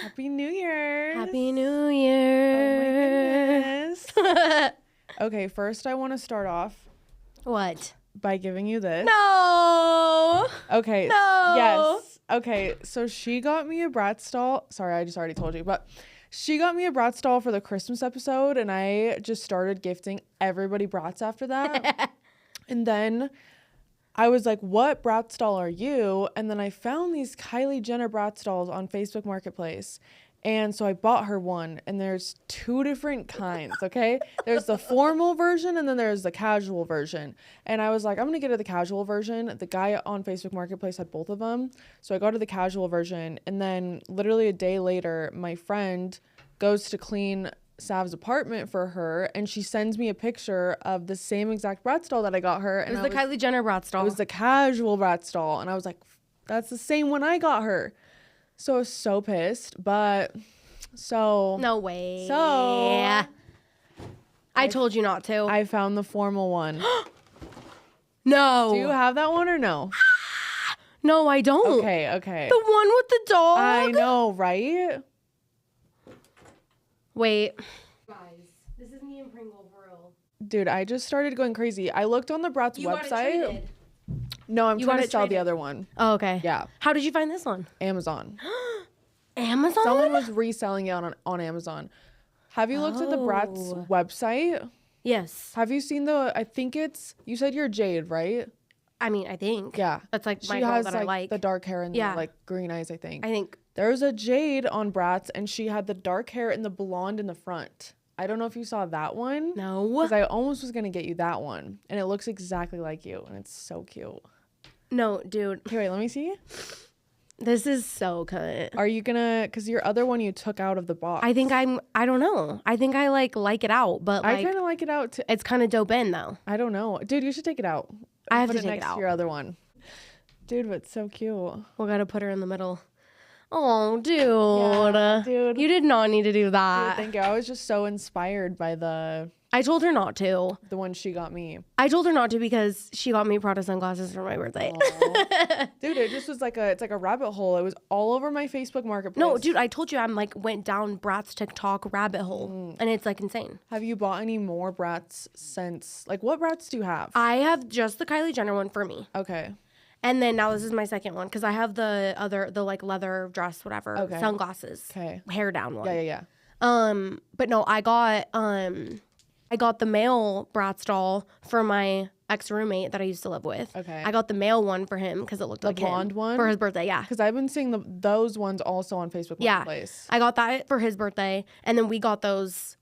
Happy New Year. Happy New Year. Oh my goodness. Okay, first I want to start off What? by giving you this. No. Okay. No. Yes. Okay, so she got me a Bratz doll. Sorry, I just already told you, but she got me a Bratz doll for the Christmas episode, and I just started gifting everybody Bratz after that. And then I was like, what Bratz doll are you? And then I found these Kylie Jenner Bratz dolls on Facebook Marketplace. And so I bought her one, and there's two different kinds, okay? There's the formal version, and then there's the casual version. And I was like, I'm going to get her the casual version. The guy on Facebook Marketplace had both of them. So I got her the casual version. And then literally a day later, my friend goes to clean Sav's apartment for her, and she sends me a picture of the same exact Bratz doll that I got her. It was the Kylie Jenner Bratz doll. It was the casual Bratz doll. And I was like, that's the same one I got her. So I was so pissed, but No way. So I told you not to. I found the formal one. No. Do you have that one or no? No, I don't. Okay. The one with the dog? I know, right? Wait. Guys, this is me and Pringle for real. Dude, I just started going crazy. I looked on the Bratz You got it website. traded. No, I'm You trying got to it sell the traded. other one. Oh, okay. Yeah. How did you find this one? Amazon. Amazon? Someone was reselling it on Amazon. Have you looked at the Bratz Oh. website? Yes. Have you seen you said you're Jade, right? I mean, I think. Yeah. That's like my She girl has that like I like. the dark hair and Yeah. the like green eyes, I think. I think. There's a Jade on Bratz, and she had the dark hair and the blonde in the front. I don't know if you saw that one. No. Because I almost was going to get you that one. And it looks exactly like you, and it's so cute. No, dude. Okay, wait, let me see. This is so good. Are you going to, because your other one you took out of the box. I don't know. I think I like it out, but I like kind of like it out too. it's kind of dope in though. I don't know. Dude, you should take it out. I have Put to it take it next out. to your other one. Dude, but it's so cute. We gotta put her in the middle. Oh, dude. Yeah, dude. You did not need to do Dude, that. thank you. I was just so inspired by the I told her not to. one she got me. I told her not to because she got me Prada sunglasses for my birthday. Aw. Dude, it just was it's like a rabbit hole. It was all over my Facebook Marketplace. No, dude, I told you I'm like went down Bratz TikTok rabbit hole and it's like insane. Have you bought any more Bratz since? Like, what Bratz do you have? I have just the Kylie Jenner one for me. Okay. And then now this is my second one because I have the like leather dress, whatever, Okay. sunglasses, Okay. hair down one. Yeah. But no, I got the male Bratz doll for my ex roommate that I used to live with. Okay. I got the male one for him because it looked like blonde him one? for his birthday. Yeah. Because I've been seeing those ones also on Facebook Yeah. Marketplace. I got that for his birthday, and then we got the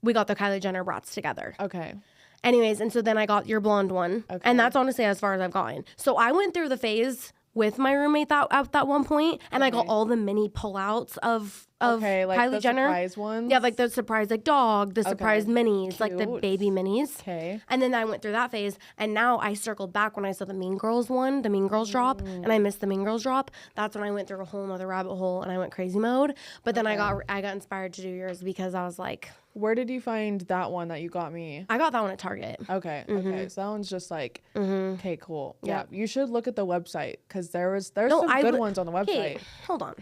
Kylie Jenner Bratz together. Okay. Anyways, and so then I got your blonde one, Okay. and that's honestly as far as I've gotten. So I went through the phase with my roommate at that one point, and I got Okay. all the mini pullouts of Okay, like Kylie the Jenner. surprise ones? Yeah, like the surprise like dog, the surprise minis, like the Cute. baby minis. Okay. And then I went through that phase, and now I circled back when I saw the Mean Girls one, the Mean Girls drop, and I missed the Mean Girls drop. That's when I went through a whole nother rabbit hole, and I went crazy mode. But then I got inspired to do yours because I was like, Where did you find that one that you got me? I got that one at Target. Okay. Mm-hmm. Okay. So that one's just like, okay, cool. Yeah. You should look at the website because there's No, some good ones on the website. Hey, hold on,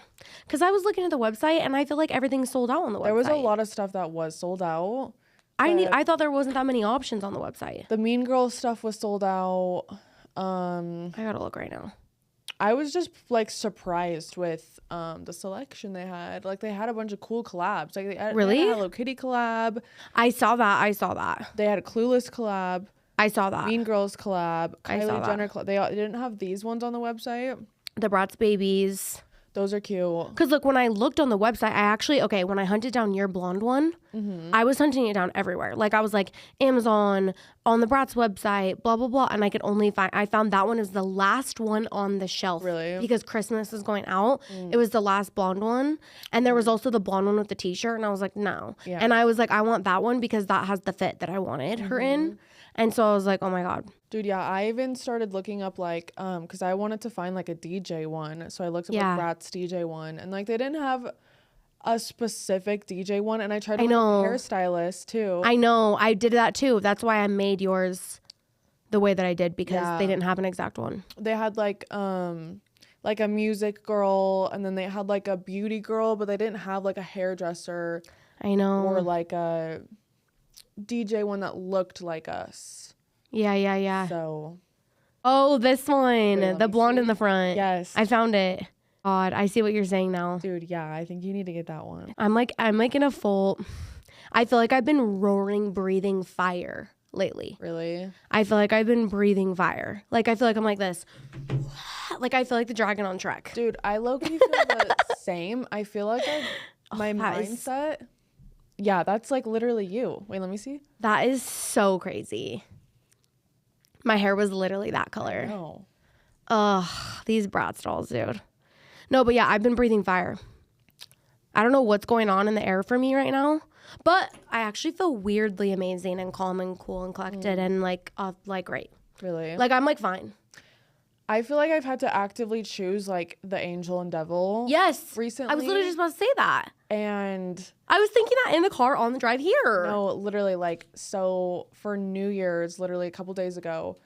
because I was looking at the website, and I feel like everything's sold out on the website. There was a lot of stuff that was sold out. I thought there wasn't that many options on the website. The Mean Girls stuff was sold out. I gotta look right now. I was just like surprised with the selection they had. Like they had a bunch of cool collabs. Like they had Really? a Hello Kitty collab. I saw that. They had a Clueless collab. I saw that. Mean Girls collab. I saw Kylie that. Jenner collab. They didn't have these ones on the website. The Bratz babies. Those are cute. Because look, when I looked on the website, when I hunted down your blonde one, I was hunting it down everywhere. Like I was like Amazon, on the Bratz website, blah, blah, blah. And I could only I found that one is the last one on the shelf. Really? Because Christmas is going out. It was the last blonde one. And there was also the blonde one with the t-shirt. And I was like, no. Yeah. And I was like, I want that one because that has the fit that I wanted her in. And so I was like, oh my God. Dude, yeah, I even started looking up like because I wanted to find like a DJ one. So I looked up Yeah. like Bratz DJ one, and like they didn't have a specific DJ one, and I tried to I find know. a hairstylist too. I know. I did that too. That's why I made yours the way that I did because Yeah. they didn't have an exact one. They had like like a music girl, and then they had like a beauty girl, but they didn't have like a hairdresser I know. or like a DJ one that looked like us. Yeah. So Oh, this one. let The me blonde in see. the front. yes, I found it. God, I see what you're saying now. dude. Yeah, I think you need to get that one. I'm like in a full, I feel like I've been roaring, breathing fire lately. Really? I feel like I've been breathing fire. Like, I feel like I'm like this. Like, I feel like the dragon on Shrek. Dude, I low-key feel the same. I feel like my that is- mindset. Yeah, that's like literally you. Wait, let me see. That is so crazy. My hair was literally that color. No. Ugh, these Bratz dolls, dude. No, but yeah, I've been breathing fire. I don't know what's going on in the air for me right now, but I actually feel weirdly amazing and calm and cool and collected and like great. Really? Like, I'm like fine. I feel like I've had to actively choose like the angel and devil. Yes. Recently. I was literally just about to say that. And I was thinking that in the car on the drive here. no, literally like, so for New Year's, literally a couple days ago,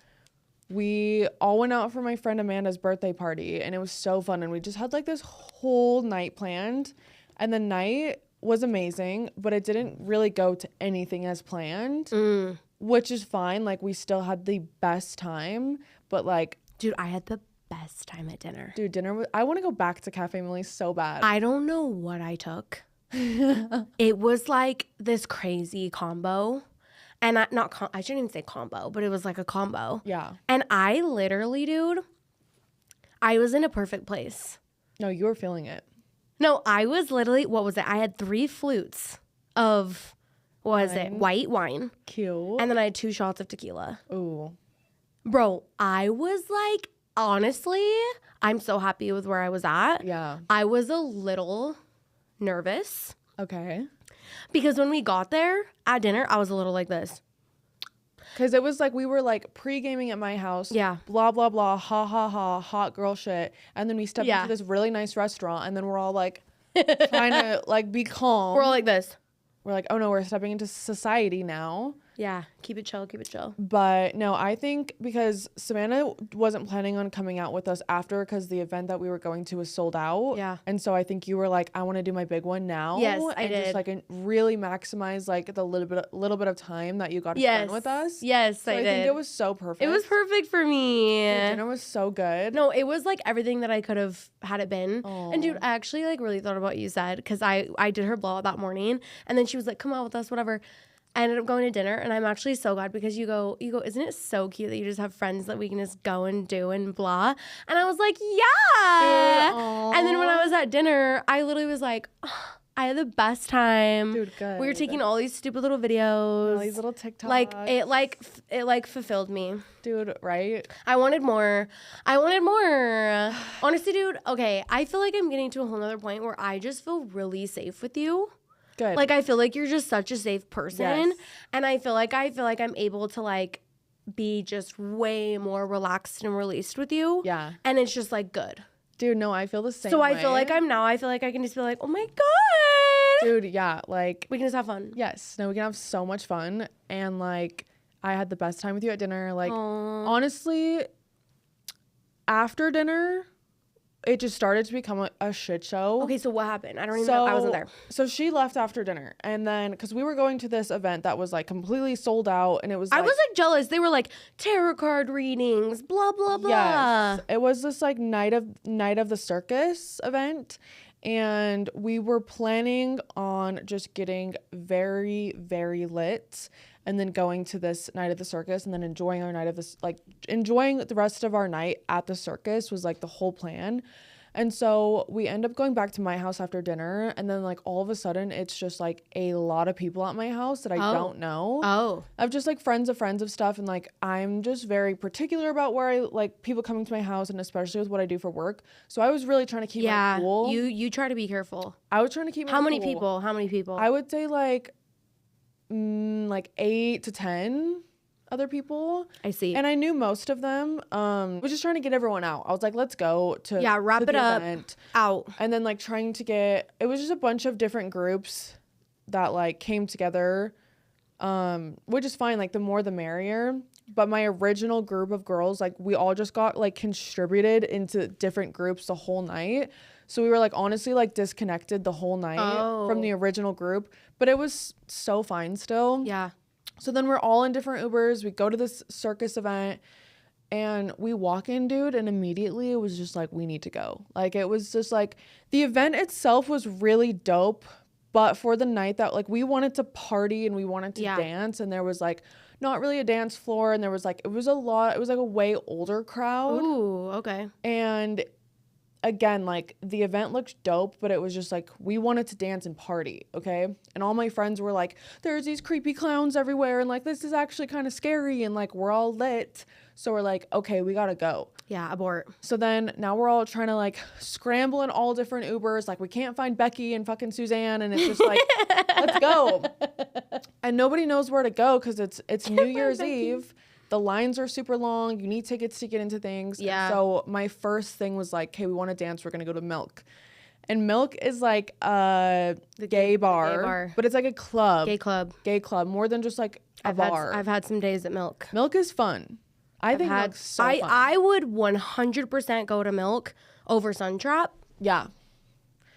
we all went out for my friend Amanda's birthday party, and it was so fun. And we just had like this whole night planned, and the night was amazing, but it didn't really go to anything as planned, which is fine. Like, we still had the best time, but like, Dude, I had the best time at dinner. dude, I want to go back to Cafe Millie so bad. I don't know what I took. It was like this crazy combo. And I shouldn't even say combo, but it was like a combo. Yeah. And I literally, dude, I was in a perfect place. No, you were feeling it. No, I was literally, what was it? I had 3 flutes of, what was it? White wine. Cute. And then I had 2 shots of tequila. Ooh. Bro, I was like, honestly, I'm so happy with where I was at. Yeah. I was a little nervous Okay. because when we got there at dinner, I was a little like this. Because it was like we were like pre-gaming at my house. Yeah. Blah, blah, blah. Ha, ha, ha. Hot girl shit. And then we stepped Yeah. into this really nice restaurant, and then we're all like trying to like be calm. We're all like this. We're like, oh no, we're stepping into society now. Yeah, keep it chill, keep it chill. But no, I think because Savannah wasn't planning on coming out with us after, because the event that we were going to was sold out. Yeah. And so I think you were like, I want to do my big one now. Yes, I and did. just like really maximize like the little bit of time that you got to spend with us. Yes, So I did. think it was so perfect. It was perfect for me. Dinner was so good. No, it was like everything that I could have had it been. Aw. And dude, I actually like really thought about what you said because I did her blowout that morning, and then she was like, "Come out with us, whatever." I ended up going to dinner, and I'm actually so glad because you go, isn't it so cute that you just have friends that we can just go and do and blah? And I was like, yeah. Aw. And then when I was at dinner, I literally was like, oh, I had the best time. Dude, good. We were taking all these stupid little videos. All these little TikToks. It fulfilled me. Dude, right? I wanted more. Honestly, dude, okay, I feel like I'm getting to a whole nother point where I just feel really safe with you. Good. Like, I feel like you're just such a safe person. Yes. And I feel like I'm able to like be just way more relaxed and released with you. Yeah. And it's just like good. Dude, no, I feel the same So I way. feel like I can just be like, oh my God. Dude, yeah, like, We can just have fun. yes. No, we can have so much fun. And like, I had the best time with you at dinner. Like, Aw. honestly, after dinner, it just started to become a shit show. Okay, so what happened? I don't even know. I wasn't there. So she left after dinner. And then, because we were going to this event that was like completely sold out. And it was I like, was like jealous. They were like tarot card readings, blah, blah, blah. yes, it was this like night of the circus event. And we were planning on just getting very, very lit and then going to this night of the circus and then enjoying our night of this, like enjoying the rest of our night at the circus was like the whole plan. And so we end up going back to my house after dinner. And then like all of a sudden it's just like a lot of people at my house that I don't know. Oh. Of just like friends of stuff, and like I'm just very particular about where I like people coming to my house, and especially with what I do for work. So I was really trying to keep my cool. You try to be careful. I was trying to keep my How many cool. people? How many people? I would say like 8 to 10 other people. I see. And I knew most of them. I was just trying to get everyone out. I was like, let's go to wrap to it the up. event. Out. And then like trying to get, it was just a bunch of different groups that like came together, which is fine. Like the more the merrier. but my original group of girls, like we all just got like contributed into different groups the whole night. So we were like honestly like disconnected the whole night from the original group, but it was so fine still. Yeah. So then we're all in different Ubers. We go to this circus event and we walk in, dude, and immediately it was just like, we need to go. Like, it was just like, the event itself was really dope, but for the night that, like, we wanted to party and we wanted to dance, and there was like not really a dance floor, and there was like, it was like a way older crowd. Ooh, okay. And again, like, the event looked dope, but it was just like, we wanted to dance and party, okay? And all my friends were like, there's these creepy clowns everywhere, and like, this is actually kind of scary, and like, we're all lit. So we're like, okay, we gotta go. Yeah, abort. So then now we're all trying to like scramble in all different Ubers. Like, we can't find Becky and fucking Suzanne, and it's just like, let's go. And nobody knows where to go because it's New Year's Eve. The lines are super long. You need tickets to get into things. Yeah. And so my first thing was like, okay, we want to dance. We're going to go to Milk. And Milk is like a gay bar, but it's like a club. Gay club. More than just like a bar. I've had some days at Milk. Milk is fun. I think Milk's so fun. I would 100% go to Milk over Suntrap. Yeah.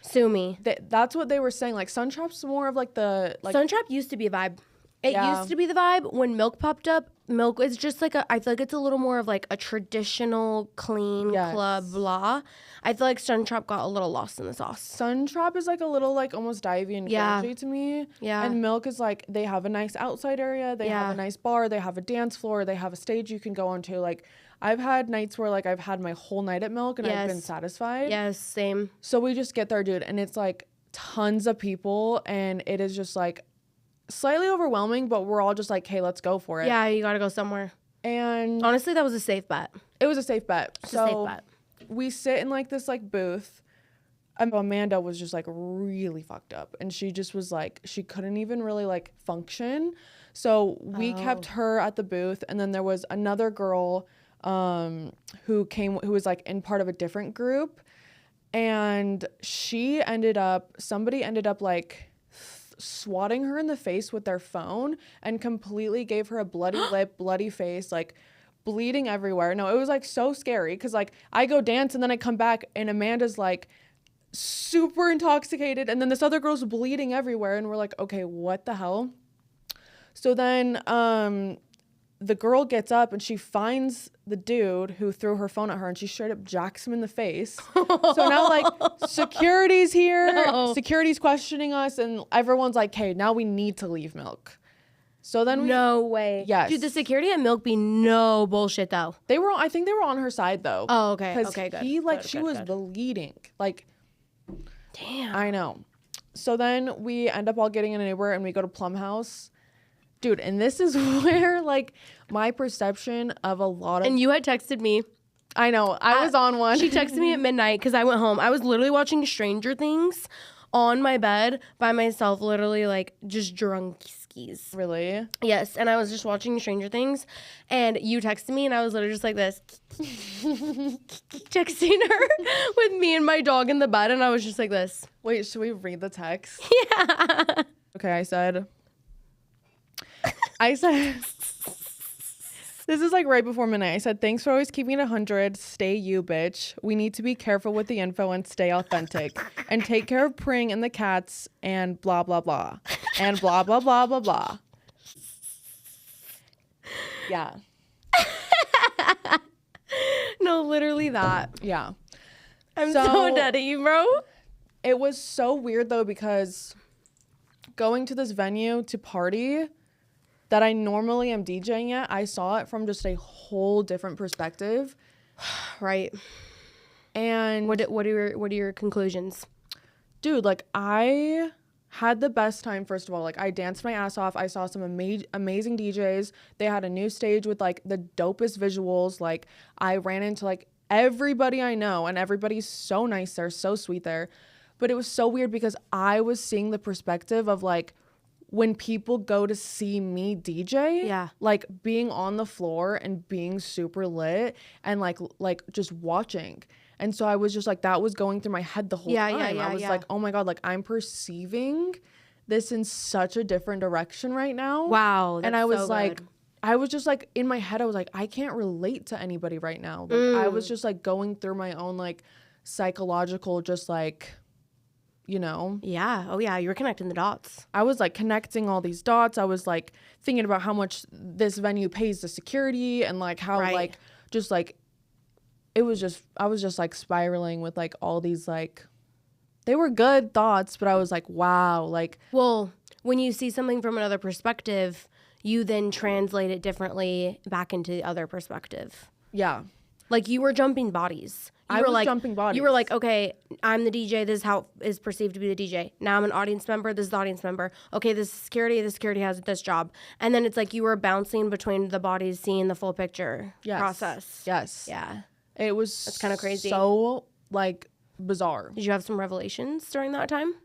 Sue me. That's what they were saying. Like, Suntrap's more of like the... like Suntrap used to be a vibe. It used to be the vibe. When Milk popped up, Milk is just like I feel like it's a little more of like a traditional, clean club, blah. I feel like Suntrap got a little lost in the sauce. Suntrap is like a little like almost divey and cringy to me. Yeah. And Milk is like, they have a nice outside area. They have a nice bar. They have a dance floor. They have a stage you can go onto. Like, I've had nights where like I've had my whole night at Milk and I've been satisfied. Yes, same. So we just get there, dude, and it's like tons of people, and it is just like slightly overwhelming, but we're all just like, hey, let's go for it. Yeah, you gotta go somewhere. And honestly, that was a safe bet. It was a safe bet. It's a safe bet. We sit in like this like booth. Amanda was just like really fucked up, and she just was like, she couldn't even really like function. So we kept her at the booth, and then there was another girl who was like in part of a different group, and somebody ended up like swatting her in the face with their phone and completely gave her a bloody lip, bloody face, like bleeding everywhere. No, it was like so scary because like I go dance and then I come back and Amanda's like super intoxicated, and then this other girl's bleeding everywhere, and we're like, okay, what the hell? So then the girl gets up and she finds the dude who threw her phone at her, and she straight up jacks him in the face. So now like security's here, security's questioning us, and everyone's like, hey, now we need to leave Milk. So then no way. Yes. Dude, the security at Milk be no bullshit though. I think they were on her side though. Oh, okay. Because good. She was bleeding. Like, damn. I know. So then we end up all getting in an Uber and we go to Plum House. Dude, and this is where, like, my perception of a lot of... And you had texted me. I know. I was on one. She texted me at midnight because I went home. I was literally watching Stranger Things on my bed by myself, literally, like, just drunk skis. Really? Yes, and I was just watching Stranger Things, and you texted me, and I was literally just like this, texting her with me and my dog in the bed, and I was just like this. Wait, should we read the text? Yeah. Okay, I said, this is like right before midnight. I said, thanks for always keeping it 100. Stay you, bitch. We need to be careful with the info and stay authentic. And take care of Pring and the cats and blah, blah, blah. And blah, blah, blah, blah, blah. Yeah. No, literally that. Yeah. I'm so dead at you, bro. It was so weird, though, because going to this venue to party that I normally am DJing at, I saw it from just a whole different perspective. Right. And what are your conclusions? Dude, like, I had the best time. First of all, like, I danced my ass off. I saw some amazing DJs. They had a new stage with like the dopest visuals. Like, I ran into like everybody I know, and everybody's so nice there, so sweet there. But it was so weird because I was seeing the perspective of like when people go to see me DJ, like being on the floor and being super lit and like just watching. And so I was just like, that was going through my head the whole time. I was like, oh my God, like I'm perceiving this in such a different direction right now. Wow. And I was like, I was just like, in my head, I was like, I can't relate to anybody right now. Like, I was just like going through my own like psychological, just like, you know. Yeah. Oh, yeah. You were connecting the dots. I was like connecting all these dots. I was like thinking about how much this venue pays the security and like how like just like it was just, I was just like spiraling with like all these like, they were good thoughts, but I was like, wow, like. Well, when you see something from another perspective, you then translate it differently back into the other perspective. Yeah. Like you were jumping bodies. I was jumping bodies. You were like, okay, I'm the DJ. This is how it is perceived to be the DJ. Now I'm an audience member. This is the audience member. Okay, this is security. The security has this job. And then it's like you were bouncing between the bodies, seeing the full picture process. Yes. Yeah. It was That's kind of crazy. So like bizarre. Did you have some revelations during that time?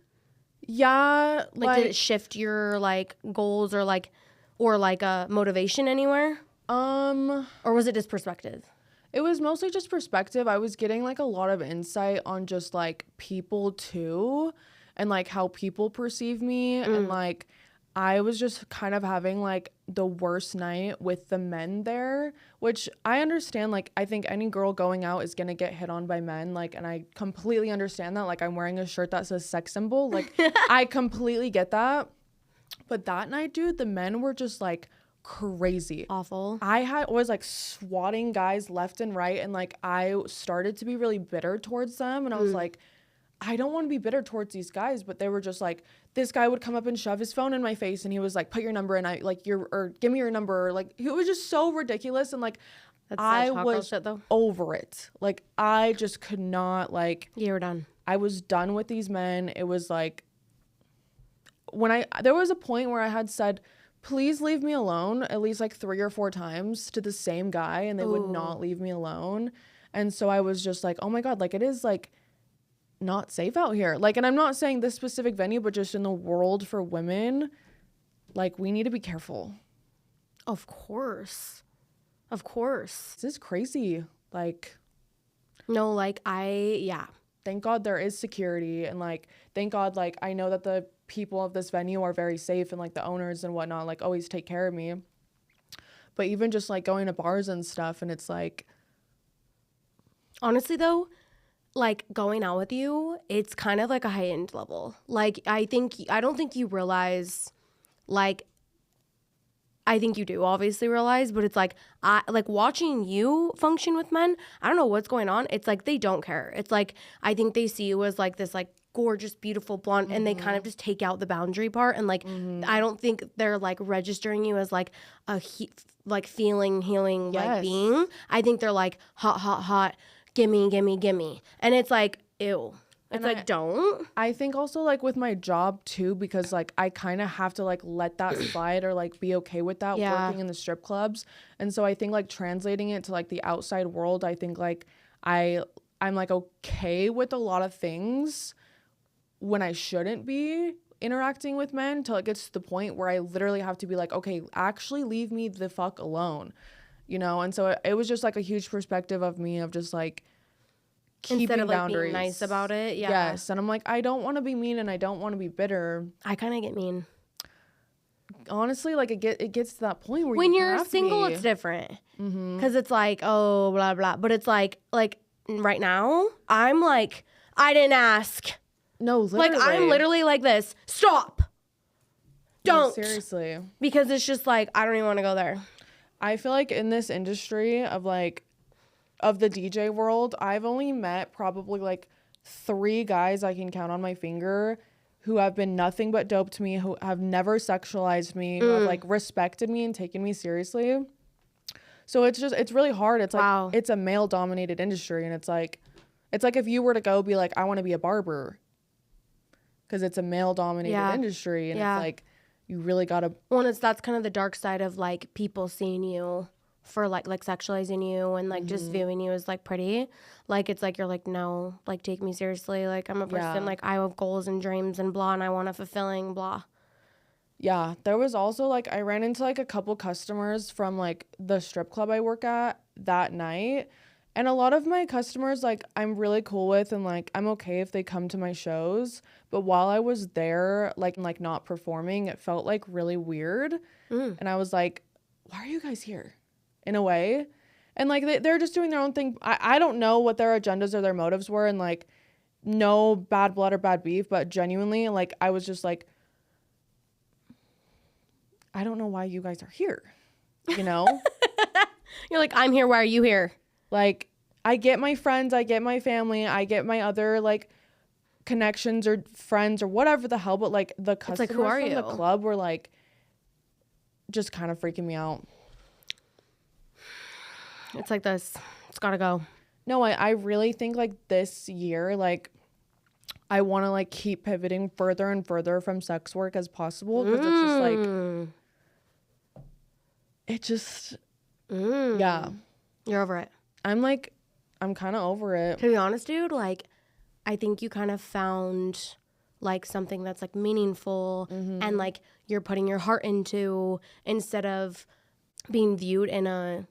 Yeah. Like did it shift your like goals or like motivation anywhere? Or was it just perspective? It was mostly just perspective. I was getting like a lot of insight on just like people too and like how people perceive me and like I was just kind of having like the worst night with the men there, which I understand. Like, I think any girl going out is going to get hit on by men. Like, and I completely understand that. Like, I'm wearing a shirt that says sex symbol. Like, I completely get that. But that night, dude, the men were just like crazy. Awful. I was like swatting guys left and right. And like, I started to be really bitter towards them. And I was like, I don't want to be bitter towards these guys, but they were just like, this guy would come up and shove his phone in my face and he was like, put your number in, or give me your number. Like, it was just so ridiculous. And like, I was over it. Like, I just could not, like, you were done. I was done with these men. It was like, there was a point where I had said, please leave me alone at least like 3 or 4 times to the same guy, and they would not leave me alone. And so I was just like, oh my God, like, it is like not safe out here. Like, and I'm not saying this specific venue, but just in the world for women, like, we need to be careful. Of course. Of course. This is crazy. Like, no, like, yeah. Thank God there is security, and like, thank God, like, I know that the people of this venue are very safe, and like the owners and whatnot, like, always take care of me. But even just like going to bars and stuff, and it's like, honestly though, like, going out with you, it's kind of like a high-end level. Like, I don't think you realize, like, I think you do obviously realize, but it's like, like watching you function with men, I don't know what's going on. It's like, they don't care. It's like, I think they see you as like this like gorgeous, beautiful blonde, and they kind of just take out the boundary part. And like, I don't think they're like registering you as like a like healing, like being. I think they're like hot, gimme. And it's like, ew. It's and like, don't. I think also, like, with my job, too, because, like, I kind of have to, like, let that slide or, like, be okay with that working in the strip clubs. And so I think, like, translating it to, like, the outside world, I think, like, I'm, like, okay with a lot of things when I shouldn't be interacting with men till it gets to the point where I literally have to be like, okay, actually leave me the fuck alone, you know? And so it was just, like, a huge perspective of me of just, like, instead of like boundaries. Being nice about it. Yes. And I'm like, I don't want to be mean and I don't want to be bitter. I kind of get mean. Honestly, like, it gets to that point where when you're single, it's different. Because it's like, oh, blah, blah. But it's like right now, I'm like, I didn't ask. No, literally. Like, I'm literally like this. Stop. Don't. No, seriously. Because it's just like, I don't even want to go there. I feel like in this industry of like, of the DJ world, I've only met probably like 3 guys I can count on my finger who have been nothing but dope to me, who have never sexualized me, who have like respected me and taken me seriously. So it's really hard. It's like, it's a male dominated industry, and it's like if you were to go be like, I want to be a barber, because it's a male dominated industry, and it's like, you really gotta. Well, that's kind of the dark side of like people seeing you for like sexualizing you and like just viewing you as like pretty. Like, it's like, you're like, no, like, take me seriously. Like, I'm a person, like, I have goals and dreams and blah, and I want a fulfilling blah. Yeah, there was also like, I ran into like a couple customers from like the strip club I work at that night, and a lot of my customers, like, I'm really cool with, and like, I'm okay if they come to my shows, but while I was there, like not performing, it felt like really weird. And I was like, why are you guys here? In a way. And like they're just doing their own thing. I don't know what their agendas or their motives were, and like no bad blood or bad beef, but genuinely, like I was just like, I don't know why you guys are here, you know? You're like, I'm here, why are you here? Like, I get my friends, I get my family, I get my other like connections or friends or whatever the hell, but like the customers like, who are from you? the club were like just kind of freaking me out. It's like this. It's gotta go. No, I really think like this year, like I want to like keep pivoting further and further from sex work as possible, because it's just like it just yeah. You're over it. I'm kind of over it. To be honest, dude, like, I think you kind of found like something that's like meaningful and like you're putting your heart into, instead of being viewed in a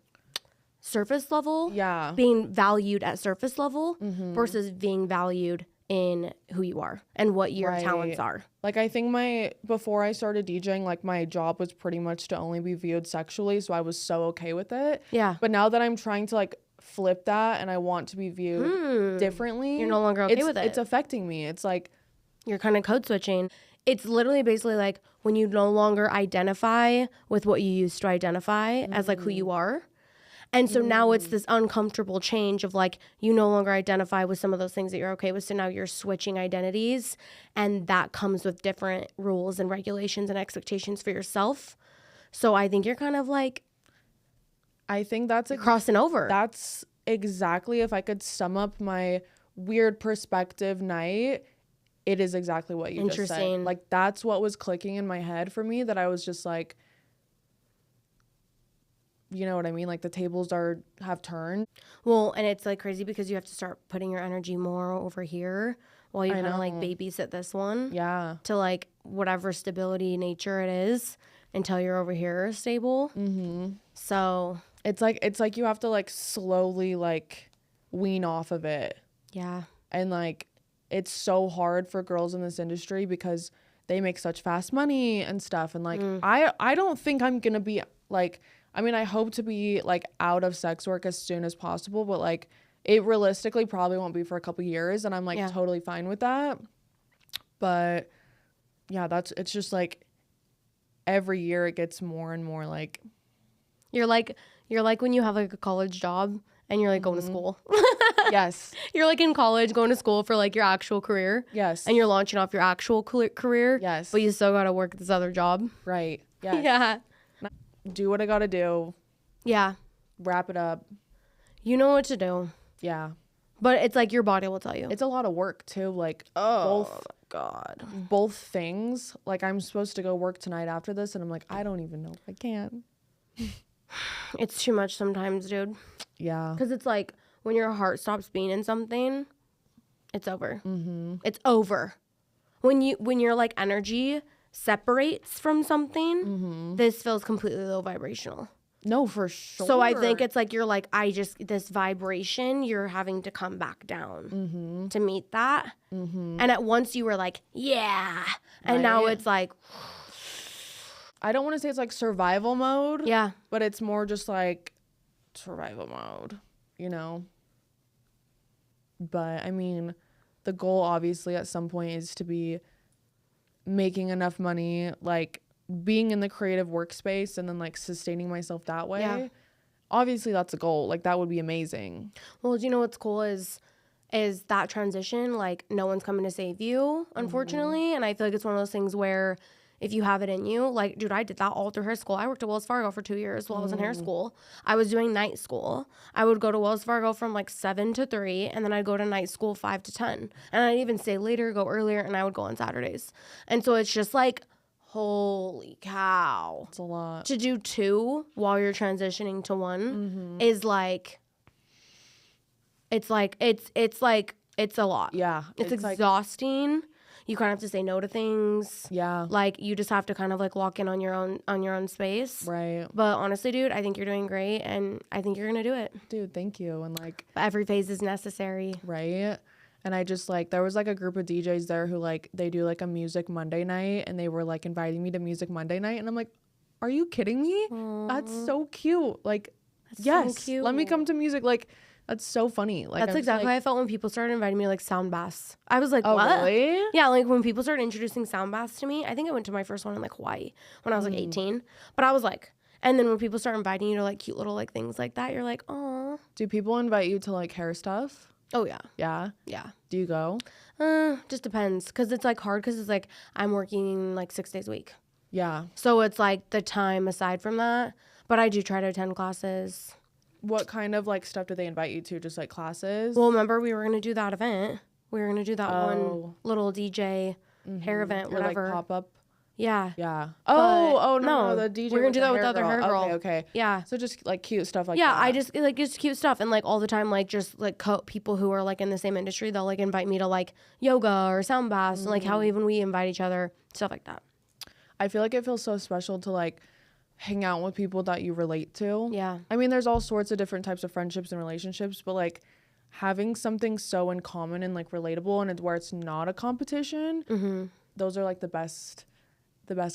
surface level. Yeah. Being valued at surface level versus being valued in who you are and what your talents are. Like I think before I started DJing, like my job was pretty much to only be viewed sexually, so I was so okay with it. Yeah. But now that I'm trying to like flip that and I want to be viewed differently, You're no longer okay with it. It's affecting me. It's like You're kind of code switching. It's literally basically like when you no longer identify with what you used to identify as like who you are. And so now it's this uncomfortable change of like, you no longer identify with some of those things that you're okay with. So now you're switching identities, and that comes with different rules and regulations and expectations for yourself. So I think you're kind of like, I think that's crossing over. That's exactly, if I could sum up my weird perspective night, it is exactly what you just said. Like that's what was clicking in my head for me, that I was just like, you know what I mean? Like the tables have turned. Well, and it's like crazy because you have to start putting your energy more over here while you kind of like babysit this one. Yeah. To like whatever stability nature it is until you're over here stable. So it's like you have to like slowly like wean off of it. Yeah. And like it's so hard for girls in this industry because they make such fast money and stuff. And like I don't think I'm gonna be like, I mean, I hope to be like out of sex work as soon as possible, but like it realistically probably won't be for a couple years, and I'm like totally fine with that. But yeah, it's just like every year it gets more and more like you're like when you have like a college job and you're like going to school. Yes. You're like in college going to school for like your actual career. Yes. And you're launching off your actual career. Yes. But you still got to work this other job. Right. Yes. Yeah. Do what I got to do. Yeah. Wrap it up. You know what to do. Yeah. But it's like your body will tell you. It's a lot of work too. Like both things. Like I'm supposed to go work tonight after this, and I'm like, I don't even know if I can. It's too much sometimes, dude. Yeah. Because it's like when your heart stops being in something, it's over. It's over. When your like energy separates from something, this feels completely low vibrational. No, for sure. So I think it's like you're like, this vibration, you're having to come back down to meet that. And at once you were like, yeah. And now it's like, I don't want to say it's like survival mode. yeah. But it's more just like survival mode, you know? But I mean, the goal obviously at some point is to be making enough money, like being in the creative workspace and then like sustaining myself that way. Yeah. Obviously that's a goal. Like that would be amazing. Well, do you know what's cool is that transition, like no one's coming to save you, unfortunately. And I feel like it's one of those things where if you have it in you, like, dude, I did that all through hair school. I worked at Wells Fargo for 2 years while I was in hair school. I was doing night school. I would go to Wells Fargo from like 7 to 3, and then I'd go to night school 5 to 10. And I'd even stay later, go earlier, and I would go on Saturdays. And so it's just like, holy cow. It's a lot. To do 2 while you're transitioning to 1 is like, it's a lot. Yeah. It's exhausting. You kind of have to say no to things. Yeah. Like you just have to kind of like lock in on your own space. Right. But honestly, dude, I think you're doing great, and I think you're gonna do it. Dude, thank you. And like Every phase is necessary. right. And I just like, there was like a group of DJs there who like, they do like a Music Monday night, and they were like inviting me to Music Monday night, and I'm like, are you kidding me? That's so cute. Like, yes, so cute. let me come to music. Like, that's so funny. Like, That's exactly how I felt when people started inviting me like sound baths. I was like, oh, what? really? Yeah, like when people started introducing sound baths to me, I think I went to my first one in like Hawaii when I was like 18. But I was like, and then when people start inviting you to like cute little like things like that, you're like, oh. Do people invite you to like hair stuff? Oh yeah. Yeah. Yeah. Do you go? Just depends. Cause it's like hard because it's like I'm working like 6 days a week. Yeah. So it's like the time aside from that. But I do try to attend classes. What kind of like stuff do they invite you to? Just like classes? Well, remember we were going to do that event. We were going to do that one Oh. little DJ hair event, Your, whatever. like pop up. Yeah. Yeah. Oh no, no, the DJ. we're gonna with do the that with the other hair girl. Okay. Yeah. So just like cute stuff like Yeah, that. I just like just cute stuff and like all the time like just like people who are like in the same industry, they'll like invite me to like yoga or sound baths and like how even we invite each other, stuff like that. I feel like it feels so special to like hang out with people that you relate to. Yeah. I mean, there's all sorts of different types of friendships and relationships, but like having something so in common and like relatable and it's where it's not a competition, those are like the best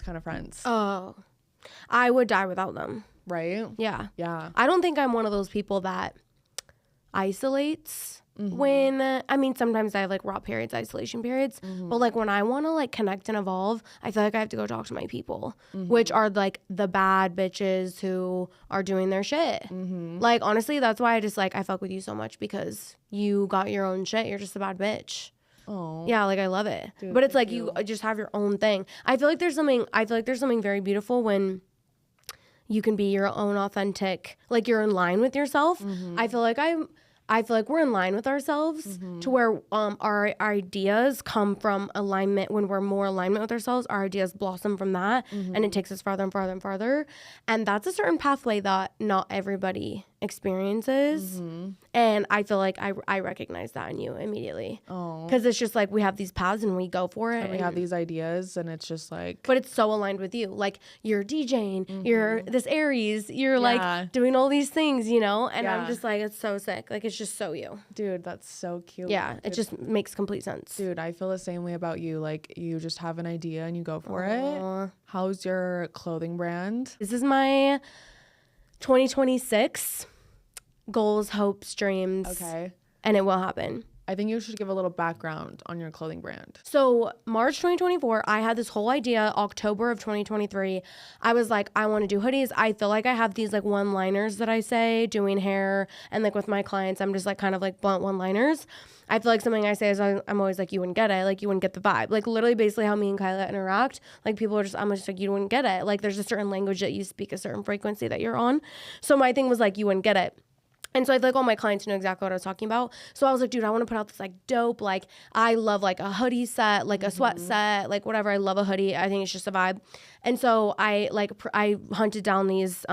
kind of friends. Oh. I would die without them. Right? Yeah. Yeah. I don't think I'm one of those people that isolates when I mean sometimes I have like raw periods, isolation periods, but like when I want to like connect and evolve, I feel like I have to go talk to my people, which are like the bad bitches who are doing their shit. Like honestly, that's why I just like I fuck with you so much because you got your own shit. You're just a bad bitch. Oh. Yeah, like I love it. Dude, but it's like thank you just have your own thing. I feel like there's something very beautiful when you can be your own authentic, like you're in line with yourself. I feel like we're in line with ourselves to where our ideas come from alignment. When we're more alignment with ourselves, our ideas blossom from that and it takes us farther and farther and farther. And that's a certain pathway that not everybody experiences. And I feel like I recognize that in you immediately. Because it's just like we have these paths and we go for it. And we have these ideas and it's just like But it's so aligned with you. Like you're DJing, you're this Aries, you're Yeah. like doing all these things, you know? And I'm Yeah. just like, it's so sick. Like it's just so you. dude, that's so cute. Yeah, it just makes complete sense. Dude, I feel the same way about you. Like you just have an idea and you go for it. Aw. How's your clothing brand? This is my 2026 goals, hopes, dreams. Okay. And it will happen. I think you should give a little background on your clothing brand. So March 2024, I had this whole idea. October of 2023, I was like, I want to do hoodies. I feel like I have these like one-liners that I say doing hair and like with my clients, I'm just like kind of like blunt one-liners. I feel like something I say is I'm always like, you wouldn't get it. Like you wouldn't get the vibe. Like literally basically how me and Kyla interact. Like people are just, I'm just like, you wouldn't get it. Like there's a certain language that you speak, a certain frequency that you're on. So my thing was like, you wouldn't get it. And so I feel like all my clients know exactly what I was talking about. So I was like, dude, I want to put out this like dope, like I love like a hoodie set, like a sweat set, like whatever. I love a hoodie. I think it's just a vibe. And so I like, I hunted down these,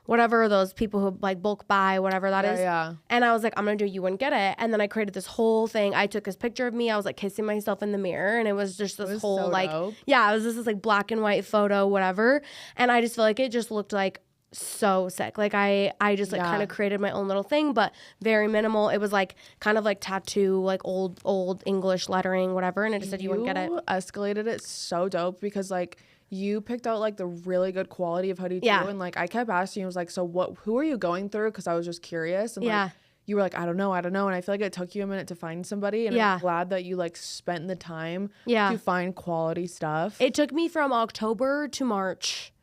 whatever those people who like bulk buy, whatever that is. Yeah. And I was like, I'm going to do You Wouldn't Get It. And then I created this whole thing. I took this picture of me. I was like kissing myself in the mirror. And it was just this was whole so like, dope. yeah, it was just this like black and white photo, whatever. And I just feel like it just looked like so sick. Like I just like kind of created my own little thing, but very minimal. It was like kind of like tattoo, like old English lettering, whatever. And it just said You Wouldn't Get It. Escalated it so dope because like you picked out like the really good quality of hoodie too. Yeah. And like I kept asking you, I was like, so who are you going through? Because I was just curious. And Yeah. like you were like, I don't know. And I feel like it took you a minute to find somebody. And Yeah. I'm glad that you like spent the time Yeah. to find quality stuff. It took me from October to March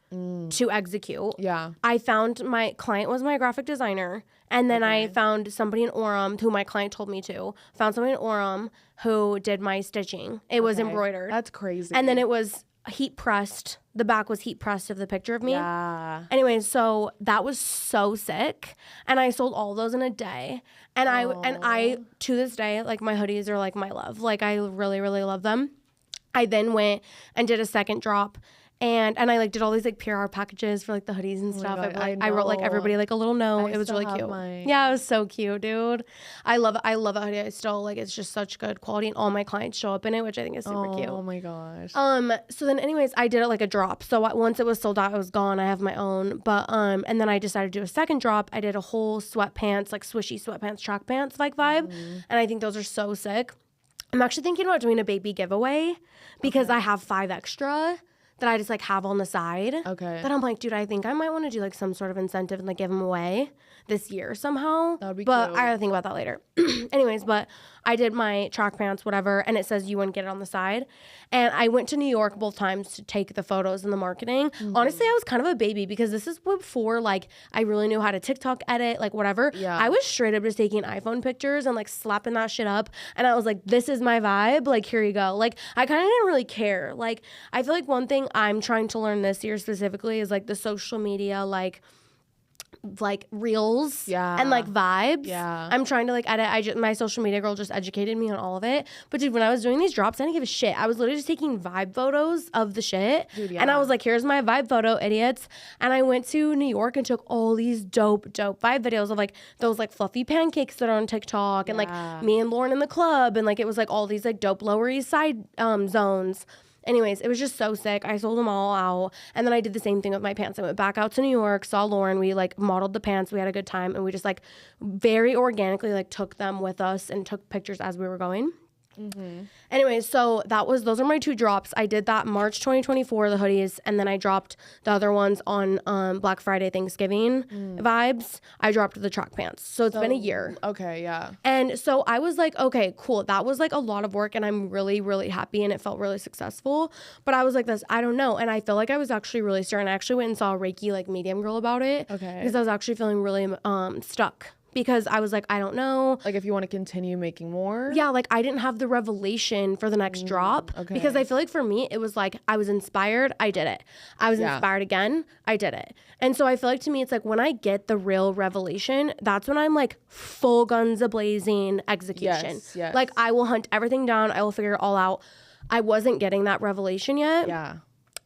to execute. Yeah. I found my client was my graphic designer, and then I found somebody in Orem who my client told me to. Found somebody in Orem who did my stitching. It was embroidered. That's crazy. And then it was heat pressed. The back was heat pressed of the picture of me. Yeah. Anyway, so that was so sick, and I sold all those in a day. And I to this day, like my hoodies are like my love. Like I really really love them. I then went and did a second drop. And I like did all these like PR packages for like the hoodies and stuff. God, I wrote like know. everybody like a little note. I It was still really have cute. mine. Yeah, it was so cute, dude. I love that hoodie. I still like it's just such good quality, and all my clients show up in it, which I think is super cute. Oh my gosh. So then anyways, I did it like a drop. So once it was sold out, it was gone. I have my own. But and then I decided to do a second drop. I did a whole sweatpants, like swishy sweatpants, track pants like vibe. And I think those are so sick. I'm actually thinking about doing a baby giveaway because I have 5 extra that I just like have on the side. Okay. That I'm like, dude, I think I might want to do like some sort of incentive and like give them away this year somehow. That would be but cute. I gotta think about that later. Anyways, but I did my track pants, whatever, and it says you wouldn't get it on the side. And I went to New York both times to take the photos and the marketing. Honestly, I was kind of a baby because this is before like I really knew how to TikTok edit, like whatever. Yeah. I was straight up just taking iPhone pictures and like slapping that shit up. And I was like, this is my vibe. Like, here you go. Like, I kind of didn't really care. Like, I feel like one thing I'm trying to learn this year specifically is like the social media, like reels and like vibes. Yeah. I'm trying to like edit. My social media girl just educated me on all of it. But dude, when I was doing these drops, I didn't give a shit. I was literally just taking vibe photos of the shit. Dude, and I was like, here's my vibe photo, idiots. And I went to New York and took all these dope vibe videos of like those like fluffy pancakes that are on TikTok and like me and Lauren in the club. And like it was like all these like dope Lower East Side zones. Anyways, it was just so sick. I sold them all out. And then I did the same thing with my pants. I went back out to New York, saw Lauren. We like modeled the pants. We had a good time. And we just like very organically like took them with us and took pictures as we were going. Anyways, so those are my 2 drops. I did that March 2024, the hoodies, and then I dropped the other ones on Black Friday, Thanksgiving vibes. I dropped the track pants. So it's been a year. Okay, yeah. And so I was like, okay, cool. That was like a lot of work and I'm really, really happy and it felt really successful. But I was like I don't know. And I feel like I was actually really scared. And I actually went and saw a Reiki like medium girl about it. Okay. Because I was actually feeling really stuck. Because I was like, I don't know. Like if you want to continue making more? Yeah, like I didn't have the revelation for the next drop. Okay. Because I feel like for me, it was like I was inspired, I did it. I was inspired again, I did it. And so I feel like to me, it's like when I get the real revelation, that's when I'm like full guns a-blazing execution. Yes. Like I will hunt everything down. I will figure it all out. I wasn't getting that revelation yet. Yeah.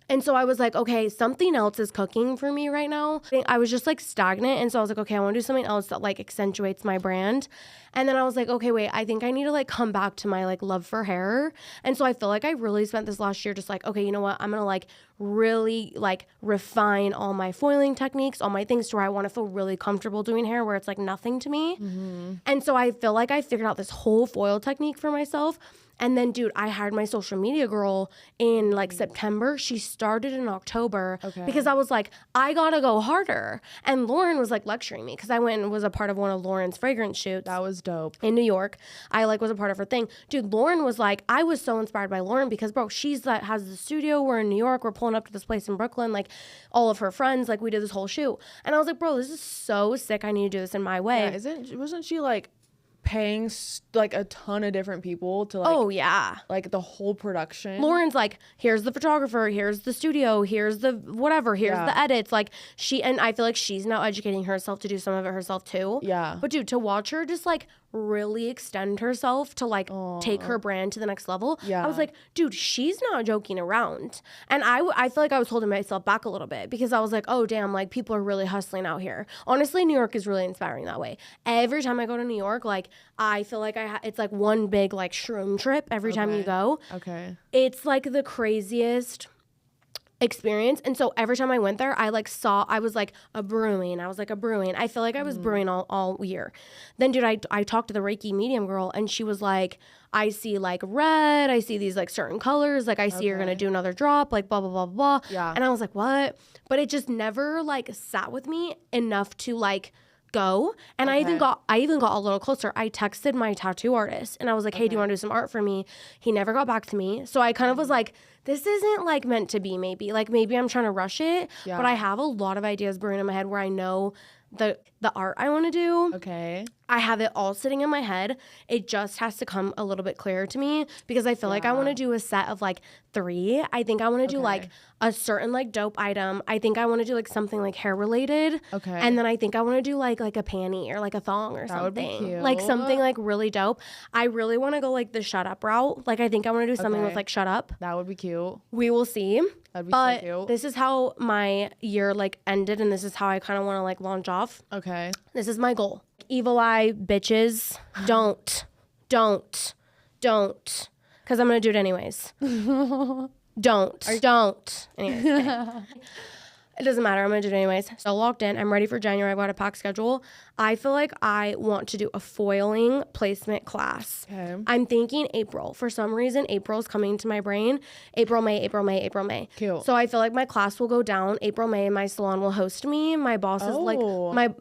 And so I was like, okay, something else is cooking for me right now. I was just like stagnant. And so I was like, okay, I want to do something else that like accentuates my brand. And then I was like, okay, wait, I think I need to like come back to my like love for hair. And so I feel like I really spent this last year just like, okay, you know what? I'm going to like really like refine all my foiling techniques, all my things to where I want to feel really comfortable doing hair where it's like nothing to me. And so I feel like I figured out this whole foil technique for myself. And then, dude, I hired my social media girl in like September. She started in October because I was like, I gotta go harder. And Lauren was like lecturing me because I went and was a part of one of Lauren's fragrance shoots. That was dope. In New York. I like was a part of her thing. Dude, Lauren was like, I was so inspired by Lauren because, bro, she's that has the studio. We're in New York. We're pulling up to this place in Brooklyn. Like all of her friends, like we did this whole shoot. And I was like, bro, this is so sick. I need to do this in my way. Yeah, wasn't she like paying like a ton of different people to like oh yeah, like the whole production? Lauren's like, here's the photographer, here's the studio, here's the whatever, here's the edits. Like and I feel like she's now educating herself to do some of it herself too. Yeah. But dude, to watch her just like really extend herself to like take her brand to the next level. Yeah. I was like, dude, she's not joking around. And I feel like I was holding myself back a little bit because I was like, oh damn, like people are really hustling out here. Honestly, New York is really inspiring that way. Every time I go to New York, like I feel like it's like one big like shroom trip every time you go. Okay. It's like the craziest experience. And so every time I went there, I was like a brewing. I feel like I was brewing all year. Then dude, I talked to the Reiki medium girl and she was like, I see like red, I see these like certain colors, like I see you're gonna do another drop, like blah blah blah blah. Yeah. And I was like, what? But it just never like sat with me enough to like go. And I even got a little closer. I texted my tattoo artist and I was like, hey, do you want to do some art for me? He never got back to me. So I kind of was like, this isn't like meant to be maybe. Like maybe I'm trying to rush it. Yeah. But I have a lot of ideas brewing in my head where I know the art I want to do. Okay. I have it all sitting in my head. It just has to come a little bit clearer to me because I feel like I want to do a set of like 3. I think I want to do like a certain like dope item. I think I want to do like something like hair related. Okay. And then I think I want to do like a panty or like a thong or That would be something. cute. Like something like really dope. I really want to go like the shut up route. Like I think I want to do something with like shut up. That would be cute. We will see. That'd be But so cute. this is how my year like ended and this is how I kind of want to like launch off. Okay. This is my goal. Evil eye bitches, don't. Because I'm going to do it anyways. Don't. Anyways, okay. It doesn't matter. I'm going to do it anyways. So locked in. I'm ready for January. I've got a packed schedule. I feel like I want to do a foiling placement class. Okay. I'm thinking April. For some reason, April's coming to my brain. April, May, April, May, April, May. Cute. So I feel like my class will go down April, May, and my salon will host me. My boss is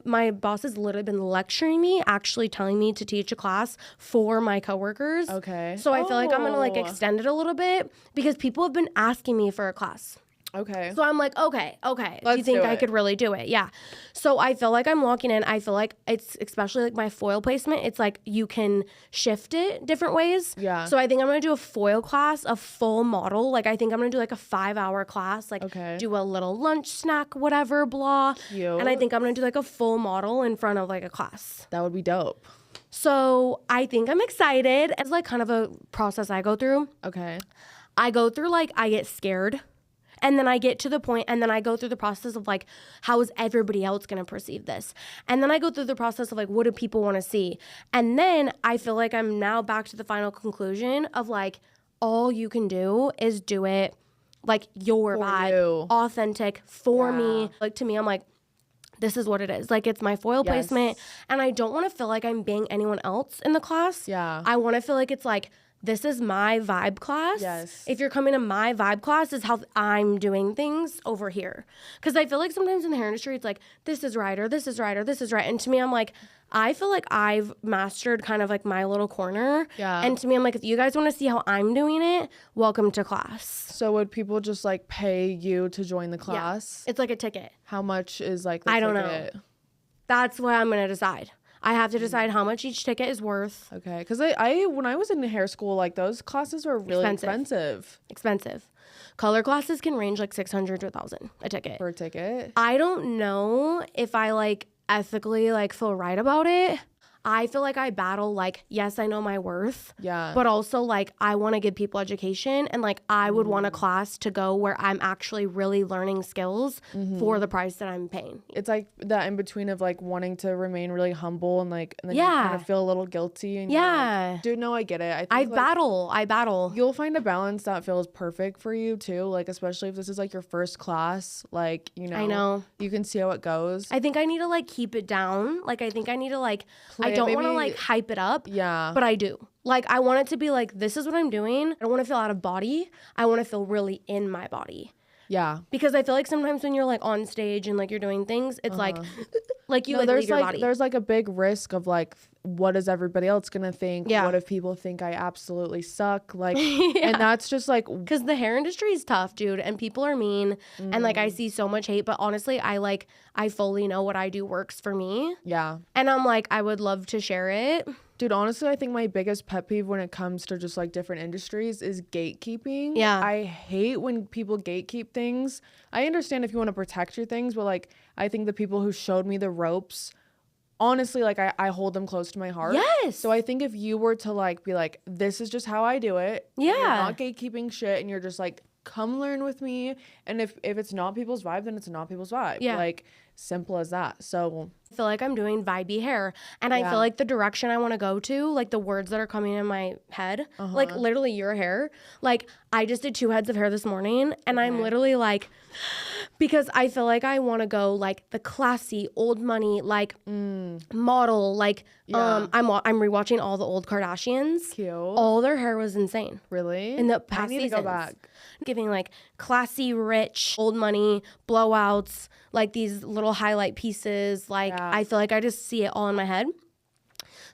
my boss has literally been lecturing me, actually telling me to teach a class for my coworkers. Okay. So I feel like I'm going to like extend it a little bit because people have been asking me for a class. Okay. So I'm like, okay. Do Let's you think do I it. could really do it? Yeah. So I feel like I'm walking in. I feel like it's especially like my foil placement. It's like you can shift it different ways. Yeah. So I think I'm going to do a foil class, a full model. Like I think I'm going to do like a 5-hour class, like Okay. do a little lunch snack, whatever, blah. Cute. And I think I'm going to do like a full model in front of like a class. That would be dope. So I think I'm excited. It's like kind of a process I go through. Okay. I go through like I get scared. And then I get to the point, and then I go through the process of like, how is everybody else going to perceive this? And then I go through the process of like, what do people want to see? And then I feel like I'm now back to the final conclusion of like, all you can do is do it like your vibe, you. authentic for Yeah. me. Like to me, I'm like, this is what it is. Like it's my foil Yes. placement. And I don't want to feel like I'm being anyone else in the class. Yeah. I want to feel like it's like, this is my vibe class. Yes. If you're coming to my vibe class, is how I'm doing things over here. Because I feel like sometimes in the hair industry, it's like, this is right, or this is right, or this is right. And to me, I'm like, I feel like I've mastered kind of like my little corner. Yeah. And to me, I'm like, if you guys want to see how I'm doing it, welcome to class. So would people just like pay you to join the class? It's like a ticket. How much is like the I don't ticket? know. That's what I'm going to decide. I have to decide how much each ticket is worth. Okay, because I when I was in hair school, like those classes were really Expensive. Color classes can range like 600 to 1,000 a ticket. per ticket. I don't know if I like ethically like feel right about it. I feel like I battle like, yes, I know my worth. Yeah. But also like I want to give people education and like I would want a class to go where I'm actually really learning skills for the price that I'm paying. It's like that in between of like wanting to remain really humble and like and then you Yeah. kind of feel a little guilty and you're Yeah. like, dude, no, I get it. I think I like, battle. you'll find a balance that feels perfect for you too. Like especially if this is like your first class, like I know. you can see how it goes. I think I need to like keep it down. Like I think I need to like Play I it, don't want to maybe- like hype it up. Yeah. But I do. Like I want it to be like this is what I'm doing. I don't want to feel out of body. I want to feel really in my body. Yeah. Because I feel like sometimes when you're like on stage and like you're doing things, it's like you No, like there's leave your like body. there's like a big risk of like what is everybody else gonna think? Yeah. What if people think I absolutely suck? Like and that's just like Because the hair industry is tough, dude, and people are mean, and like Mm. I see so much hate. But honestly, I fully know what I do works for me, yeah. and I'm like I would love to share it. Dude, honestly, I think my biggest pet peeve when it comes to just like different industries is gatekeeping. Yeah. I hate when people gatekeep things. I understand if you want to protect your things, but like I think the people who showed me the ropes, honestly, like I hold them close to my heart. Yes. So I think if you were to like be like, this is just how I do it. and You're Yeah. not gatekeeping shit and you're just like, come learn with me. And if it's not people's vibe, then it's not people's vibe. Yeah. Like simple as that. So I feel like I'm doing vibey hair, and I Yeah. feel like the direction I want to go to, like the words that are coming in my head, like literally your hair. Like I just did 2 heads of hair this morning, and I'm literally like, because I feel like I want to go like the classy old money like model. Like Yeah. I'm rewatching all the old Kardashians. cute. All their hair was insane. Really? In the I past need to seasons. go back. Giving like classy, rich, old money, blowouts, like these little highlight pieces. Like Yeah. I feel like I just see it all in my head.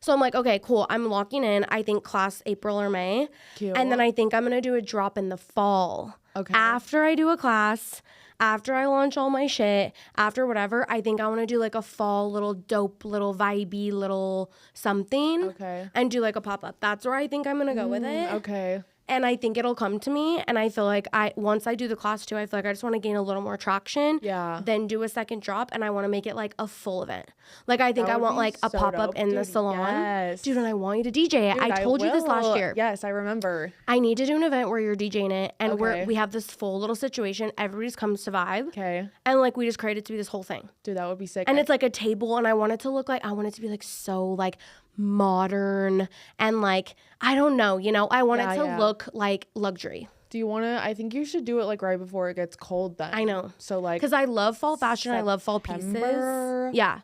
So I'm like, okay, cool. I'm locking in, I think class April or May. Cute. And then I think I'm going to do a drop in the fall. Okay. After I do a class, after I launch all my shit, after whatever, I think I want to do like a fall little dope, little vibey, little something. Okay. And do like a pop-up. That's where I think I'm going to go with it. Okay. And I think it'll come to me. And I feel like once I do the class too, I feel like I just want to gain a little more traction. Yeah. Then do a second drop, and I want to make it like a full event. Like I think That I would want be like a so pop up dope. in the Dude, salon. yes. Dude, and I want you to DJ it. Dude, I told you this last will. year. Yes, I remember. I need to do an event where you're DJing it, and Okay. we have this full little situation. Everybody just comes to vibe, Okay. and like we just create it to be this whole thing. Dude, that would be sick. And it's like a table, and I want it to look like, I want it to be like so like modern and like, I don't know, I want Yeah, it to yeah. look like luxury. Do you want to? I think you should do it like right before it gets cold then. I know. So like, Because I love fall fashion. I love fall pieces. September. Yeah.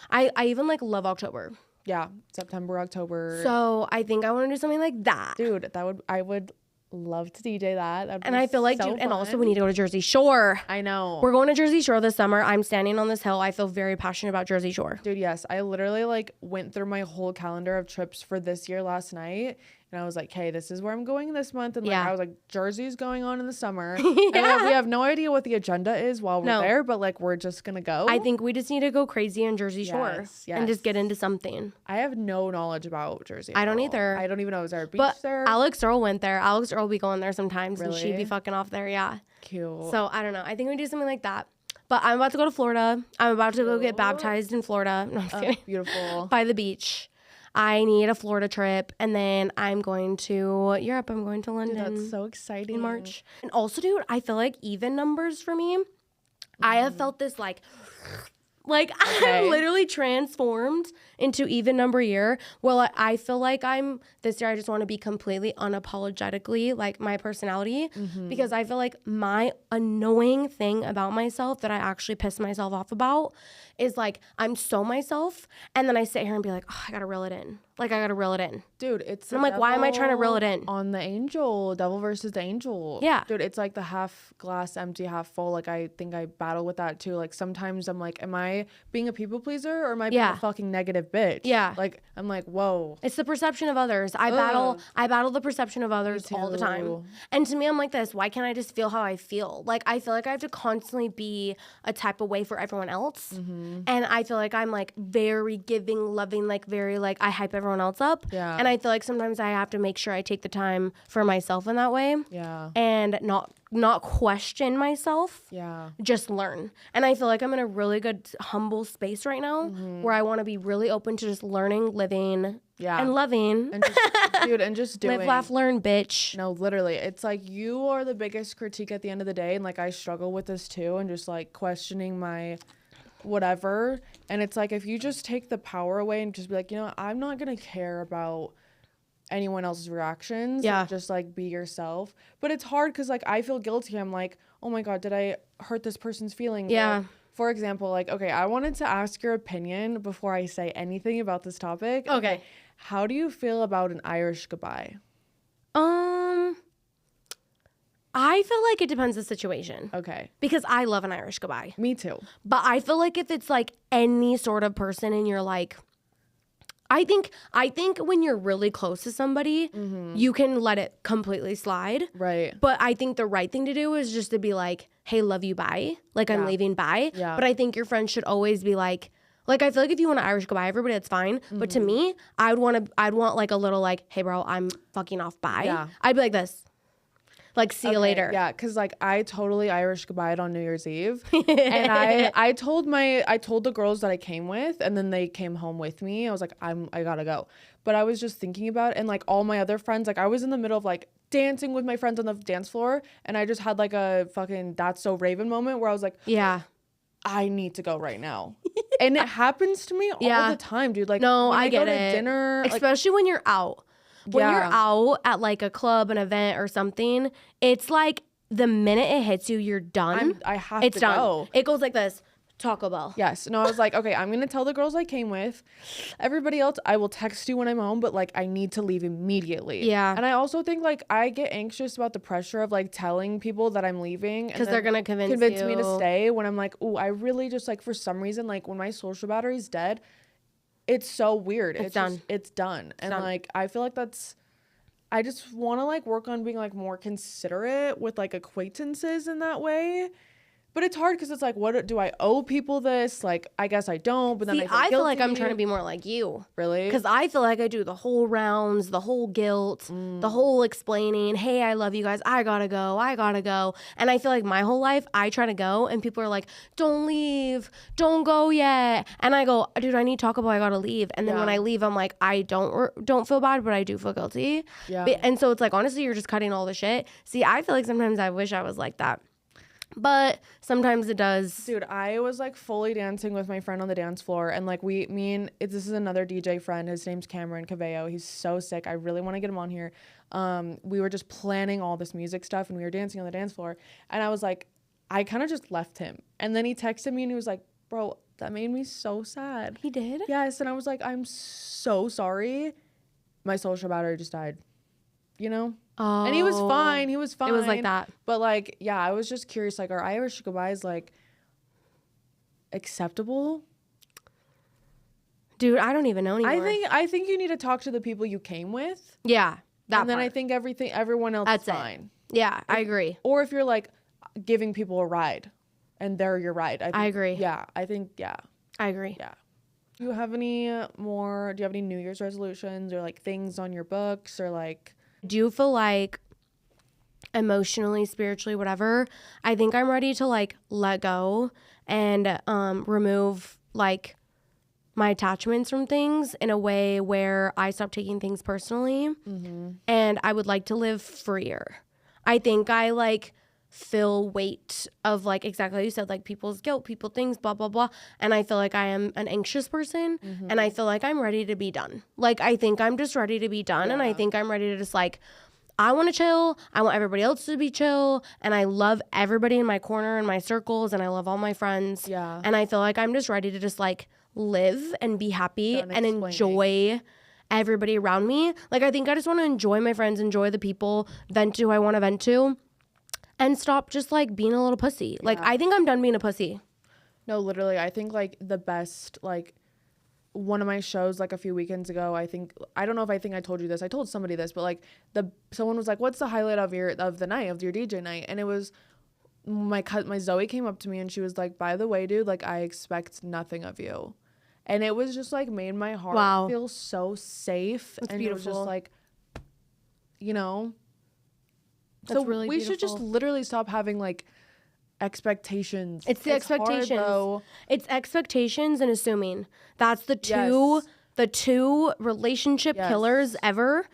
I even like love October. Yeah, September, October. So I think I want to do something like that. Dude, I would love to DJ that. That'd And be I feel like, so dude, and also fun. we need to go to Jersey Shore. I know. We're going to Jersey Shore this summer. I'm standing on this hill. I feel very passionate about Jersey Shore. Dude, yes. I literally like went through my whole calendar of trips for this year last night. And I was like, hey, this is where I'm going this month. And like, Yeah. I was like, Jersey's going on in the summer. And like, we have no idea what the agenda is while we're there, but like, we're just going to go. I think we just need to go crazy on Jersey Shore Yes, and just yes. get into something. I have no knowledge about Jersey. I at don't all. either. I don't even know. Is there a beach But there? Alex Earl went there. Alex Earl will be going there sometimes and she'd Really? be fucking off there. Yeah. Cute. So I don't know. I think we do something like that. But I'm about to go to Florida. I'm about to go get baptized in Florida. No, I'm just kidding. Beautiful. By the beach. I need a Florida trip. And then I'm going to Europe. I'm going to London. That's so exciting. In March. And also, dude, I feel like even numbers for me, I have felt this like Okay. I'm literally transformed into even number year. Well, I feel like this year I just want to be completely unapologetically like my personality because I feel like my annoying thing about myself that I actually piss myself off about is like I'm so myself and then I sit here and be like, oh, I gotta reel it in. Like I gotta reel it in. Dude, it's I'm like, why am I trying to reel it in? On the angel, devil versus the angel. Yeah. Dude, it's like the half glass empty, half full. Like I think I battle with that too. Like sometimes I'm like, am I being a people pleaser or am I being Yeah. a fucking negative bitch? Yeah. Like I'm like, whoa. It's the perception of others. I battle the perception of others all the time. too. And to me, I'm like this. Why can't I just feel how I feel? Like I feel like I have to constantly be a type of way for everyone else. And I feel like I'm like very giving, loving, like very like I hype everyone else up. Yeah. And I feel like sometimes I have to make sure I take the time for myself in that way. Yeah. And not question myself. Yeah. Just learn. And I feel like I'm in a really good humble space right now where I want to be really open to just learning, living, Yeah. and loving. And just, dude, and just doing. Live, laugh, learn, bitch. No, literally. It's like you are the biggest critique at the end of the day. And like I struggle with this too and just like questioning my whatever. And it's like if you just take the power away and just be like, you know, I'm not going to care about anyone else's reactions. Yeah. Like, just like be yourself. But it's hard because like I feel guilty. I'm like, oh my God, did I hurt this person's feelings? Yeah. Like, for example, like, okay, I wanted to ask your opinion before I say anything about this topic. Okay. How do you feel about an Irish goodbye? I feel like it depends the situation Okay. because I love an Irish goodbye. Me too. But I feel like if it's like any sort of person and you're like, I think when you're really close to somebody, you can let it completely slide. Right. But I think the right thing to do is just to be like, hey, love you, bye. Like I'm Yeah. leaving, bye. Yeah. But I think your friends should always be like I feel like if you want to Irish goodbye everybody, that's fine. But to me, I'd want like a little like, hey bro, I'm fucking off, bye. Yeah. I'd be like this. Like, see you Okay, later. Yeah, because like I totally Irish goodbye'd on New Year's Eve, and I told the girls that I came with, and then they came home with me. I was like, I gotta go, but I was just thinking about it, and like all my other friends, like I was in the middle of like dancing with my friends on the dance floor, and I just had like a fucking That's So Raven moment where I was like, Yeah. I need to go right now, and it happens to me all Yeah. the time, dude. Like No, when I go get to it. dinner, like, Especially when you're out. When you're Yeah. out at like a club, an event, or something, it's like the minute it hits you, you're done. I have it's to done. go. It goes like this. Taco Bell. Yes. No, I was like, okay, I'm going to tell the girls I came with. Everybody else, I will text you when I'm home, but like I need to leave immediately. Yeah. And I also think like I get anxious about the pressure of like telling people that I'm leaving. Because they're going to convince me to you. stay when I'm like, ooh, I really just like for some reason, like when my social battery's dead, it's so weird. It's done. It's done. And done. like, I feel like I just want to like work on being like more considerate with like acquaintances in that way. But it's hard because it's like, what do I owe people this? Like, I guess I don't, but then See, I feel like I'm guilty. trying to be more like you. Really? Because I feel like I do the whole rounds, the whole guilt, the whole explaining, hey, I love you guys. I gotta go. And I feel like my whole life, I try to go and people are like, don't leave. Don't go yet. And I go, dude, I need Taco Bell. I gotta leave. And then when Yeah. I leave, I'm like, I don't feel bad, but I do feel guilty. Yeah. And so it's like, honestly, you're just cutting all the shit. See, I feel like sometimes I wish I was like that. But sometimes it does. Dude, I was like fully dancing with my friend on the dance floor, and like this is another DJ friend. His name's Cameron Caveo. He's so sick. I really want to get him on here. We were just planning all this music stuff, and we were dancing on the dance floor, and I was like, I kind of just left him, and then he texted me and he was like, bro, that made me so sad. He did? Yes, and I was like, I'm so sorry. My social battery just died. You know? Oh. And he was fine. He was fine. It was like that. But like, yeah, I was just curious, like, are Irish goodbyes like acceptable? Dude, I don't even know anymore. I think you need to talk to the people you came with. Yeah. And then I think everyone else is fine. Yeah, I agree. Or if you're like giving people a ride and they're your ride. I agree. Yeah. I think, yeah. I agree. Yeah. Do you have any New Year's resolutions or like things on your books or like? Do you feel like emotionally, spiritually, whatever, I think I'm ready to like let go and remove like my attachments from things in a way where I stop taking things personally. Mm-hmm. And I would like to live freer. I think I like feel weight of like exactly like you said, like people's guilt, people things, blah blah blah, and I feel like I am an anxious person. Mm-hmm. And I feel like I'm ready to be done. Like I think I'm just ready to be done. And I think I'm ready to just like, I want to chill, I want everybody else to be chill, and I love everybody in my corner and my circles, and I love all my friends. Yeah. And I feel like I'm just ready to just like live and be happy and enjoy everybody around me. Like I think I just want to enjoy my friends, enjoy the people, vent to who I want to vent to, and stop just like being a little pussy. Yeah. Like I think I'm done being a pussy. No, literally, I think like the best, like one of my shows like a few weekends ago, I don't know if I told you this. I told somebody this, but like someone was like, "What's the highlight of your DJ night?" And it was my Zoe came up to me and she was like, "By the way, dude, like I expect nothing of you." And it was just like made my heart feel so safe. That's and beautiful. It was just like, you know. That's so really we beautiful. should just literally stop having like expectations. It's the expectations. Hard, though. It's expectations and assuming. That's the two relationship killers ever.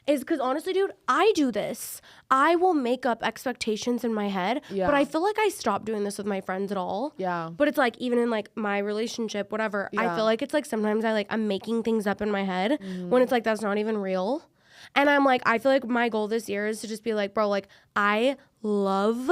Is because honestly, dude, I do this. I will make up expectations in my head, but I feel like I stopped doing this with my friends at all. Yeah. But it's like even in like my relationship, whatever, I feel like it's like sometimes I'm making things up in my head when it's like that's not even real. And I'm like, I feel like my goal this year is to just be like, bro, like I love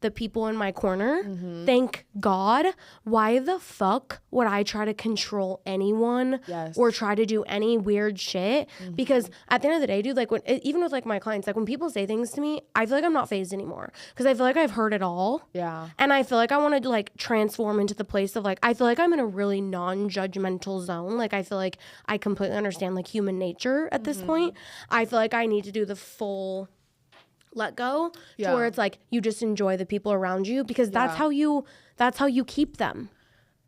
the people in my corner. Mm-hmm. Thank God. Why the fuck would I try to control anyone or try to do any weird shit? Mm-hmm. Because at the end of the day, dude, like even with like my clients, like when people say things to me, I feel like I'm not fazed anymore because I feel like I've heard it all. Yeah. And I feel like I want to like transform into the place of like, I feel like I'm in a really non-judgmental zone. Like I feel like I completely understand like human nature at this point. I feel like I need to do the full let go to where it's like you just enjoy the people around you because that's how you keep them.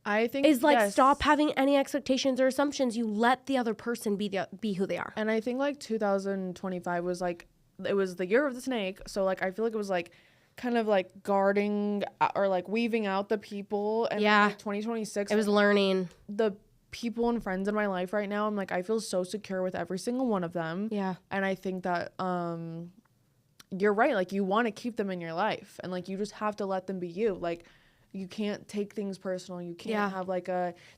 I think is like stop having any expectations or assumptions. You let the other person be who they are. And I think like 2025 was like it was the year of the snake, so like I feel like it was like kind of like guarding or like weaving out the people, and like 2026 it was learning the people and friends in my life right now. I'm like I feel so secure with every single one of them. Yeah. And I think that you're right, like you want to keep them in your life and like you just have to let them be you. Like you can't take things personal. You can't have like